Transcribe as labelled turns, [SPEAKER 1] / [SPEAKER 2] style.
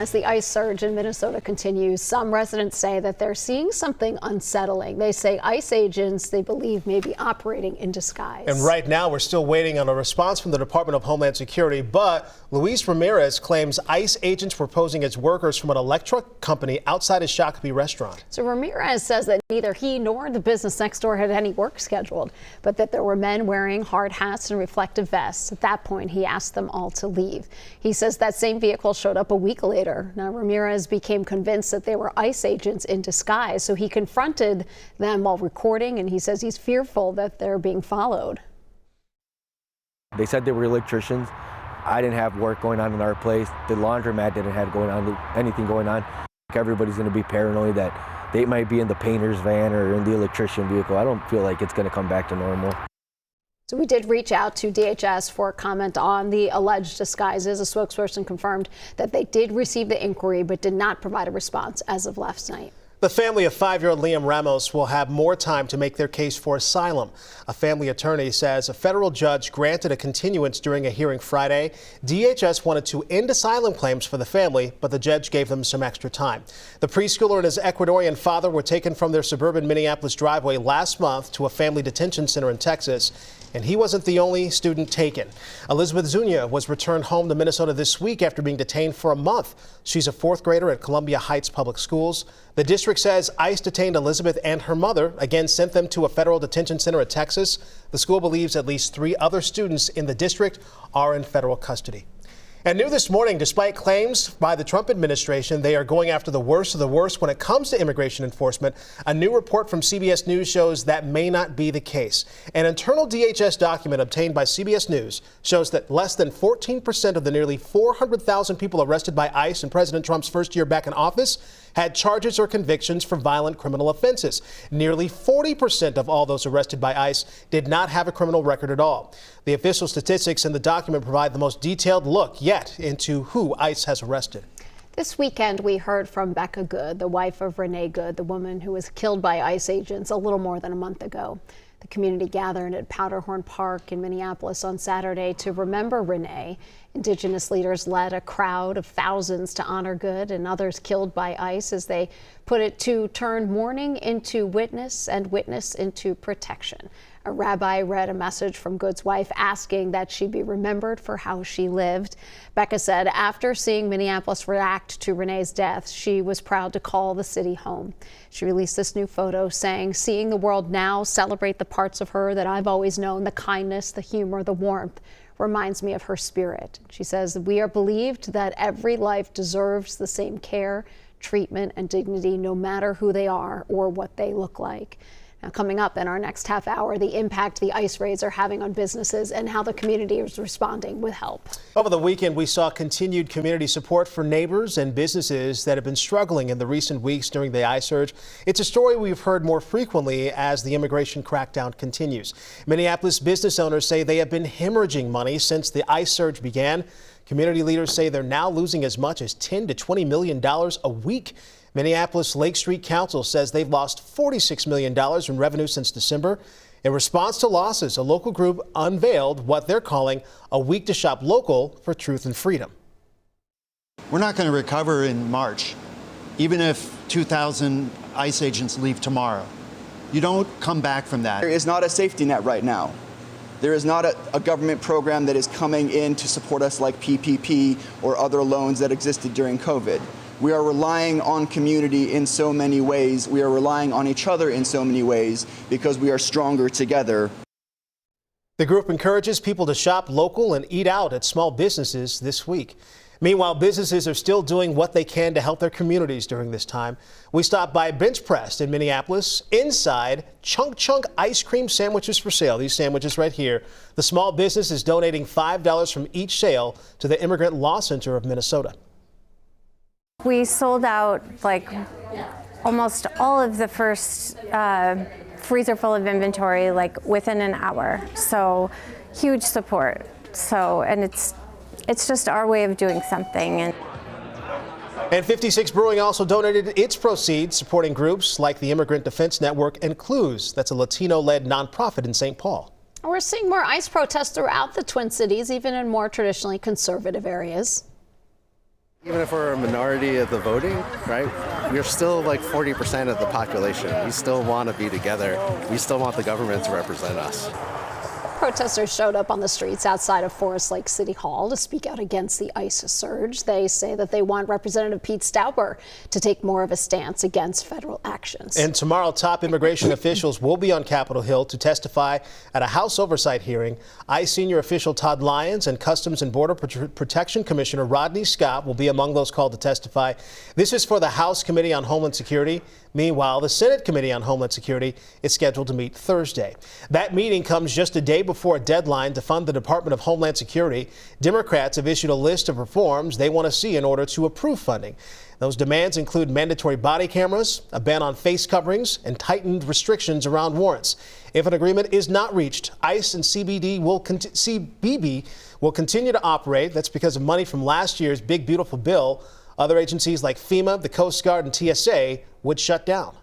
[SPEAKER 1] As the ice surge in Minnesota continues, some residents say that they're seeing something unsettling. They say ICE agents they believe may be operating in disguise.
[SPEAKER 2] And right now we're still waiting on a response from the Department of Homeland Security, but Luis Ramirez claims ICE agents were posing as workers from an electric company outside his Shakopee restaurant.
[SPEAKER 1] So Ramirez says that neither he nor the business next door had any work scheduled, but that there were men wearing hard hats and reflective vests. At that point, he asked them all to leave. He says that same vehicle showed up a week later. Now, Ramirez became convinced that they were ICE agents in disguise, so he confronted them while recording, and he says he's fearful that they're being followed.
[SPEAKER 3] They said they were electricians. I didn't have work going on in our place. The laundromat didn't have anything going on. Everybody's going to be paranoid that they might be in the painter's van or in the electrician vehicle. I don't feel like it's going to come back to normal.
[SPEAKER 1] So we did reach out to DHS for a comment on the alleged disguises. A spokesperson confirmed that they did receive the inquiry but did not provide a response as of last night.
[SPEAKER 2] The family of 5-year-old Liam Ramos will have more time to make their case for asylum. A family attorney says a federal judge granted a continuance during a hearing Friday. DHS wanted to end asylum claims for the family, but the judge gave them some extra time. The preschooler and his Ecuadorian father were taken from their suburban Minneapolis driveway last month to a family detention center in Texas. And he wasn't the only student taken. Elizabeth Zuniga was returned home to Minnesota this week after being detained for a month. She's a 4th grader at Columbia Heights Public Schools. The district says ICE detained Elizabeth and her mother, again sent them to a federal detention center in Texas. The school believes at least 3 other students in the district are in federal custody. And new this morning, despite claims by the Trump administration, they are going after the worst of the worst when it comes to immigration enforcement. A new report from CBS News shows that may not be the case. An internal DHS document obtained by CBS News shows that less than 14% of the nearly 400,000 people arrested by ICE in President Trump's first year back in office had charges or convictions for violent criminal offenses. Nearly 40% of all those arrested by ICE did not have a criminal record at all. The official statistics in the document provide the most detailed look yet into who ICE has arrested.
[SPEAKER 1] This weekend, we heard from Becca Good, the wife of Renee Good, the woman who was killed by ICE agents a little more than a month ago. The community gathered at Powderhorn Park in Minneapolis on Saturday to remember Renee. Indigenous leaders led a crowd of thousands to honor Good and others killed by ICE, as they put it, to turn mourning into witness and witness into protection. A rabbi read a message from Good's wife asking that she be remembered for how she lived. Becca said after seeing Minneapolis react to Renee's death, she was proud to call the city home. She released this new photo saying, "Seeing the world now celebrate the parts of her that I've always known, the kindness, the humor, the warmth, reminds me of her spirit." She says, "We are believed that every life deserves the same care, treatment, and dignity, no matter who they are or what they look like." Now, coming up in our next half hour, the impact the ICE raids are having on businesses and how the community is responding with help.
[SPEAKER 2] Over the weekend, we saw continued community support for neighbors and businesses that have been struggling in the recent weeks during the ICE surge. It's a story we've heard more frequently as the immigration crackdown continues. Minneapolis business owners say they have been hemorrhaging money since the ICE surge began. Community leaders say they're now losing as much as $10 to $20 million a week. Minneapolis Lake Street Council says they've lost $46 million in revenue since December. In response to losses, a local group unveiled what they're calling a week to shop local for truth and freedom.
[SPEAKER 4] We're not going to recover in March, even if 2,000 ICE agents leave tomorrow. You don't come back from that.
[SPEAKER 5] There is not a safety net right now. There is not a government program that is coming in to support us like PPP or other loans that existed during COVID. We are relying on community in so many ways. We are relying on each other in so many ways because we are stronger together.
[SPEAKER 2] The group encourages people to shop local and eat out at small businesses this week. Meanwhile, businesses are still doing what they can to help their communities during this time. We stopped by Bench Press in Minneapolis. Inside, Chunk ice cream sandwiches for sale. These sandwiches right here. The small business is donating $5 from each sale to the Immigrant Law Center of Minnesota.
[SPEAKER 6] We sold out like almost all of the first freezer full of inventory like within an hour. So huge support. So, and it's just our way of doing something.
[SPEAKER 2] And 56 Brewing also donated its proceeds supporting groups like the Immigrant Defense Network and Clues. That's a Latino-led nonprofit in St. Paul.
[SPEAKER 1] We're seeing more ICE protests throughout the Twin Cities, even in more traditionally conservative areas.
[SPEAKER 7] Even if we're a minority of the voting, right, we're still like 40% of the population. We still want to be together. We still want the government to represent us.
[SPEAKER 1] Protesters showed up on the streets outside of Forest Lake City Hall to speak out against the ICE surge. They say that they want Representative Pete Stauber to take more of a stance against federal actions.
[SPEAKER 2] And tomorrow, top immigration officials will be on Capitol Hill to testify at a House oversight hearing. ICE senior official Todd Lyons and Customs and Border Protection Commissioner Rodney Scott will be among those called to testify. This is for the House Committee on Homeland Security. Meanwhile, the Senate Committee on Homeland Security is scheduled to meet Thursday. That meeting comes just a day before a deadline to fund the Department of Homeland Security. Democrats have issued a list of reforms they want to see in order to approve funding. Those demands include mandatory body cameras, a ban on face coverings, and tightened restrictions around warrants. If an agreement is not reached, ICE and CBB will continue to operate. That's because of money from last year's Big Beautiful Bill. Other agencies like FEMA, the Coast Guard, and TSA would shut down.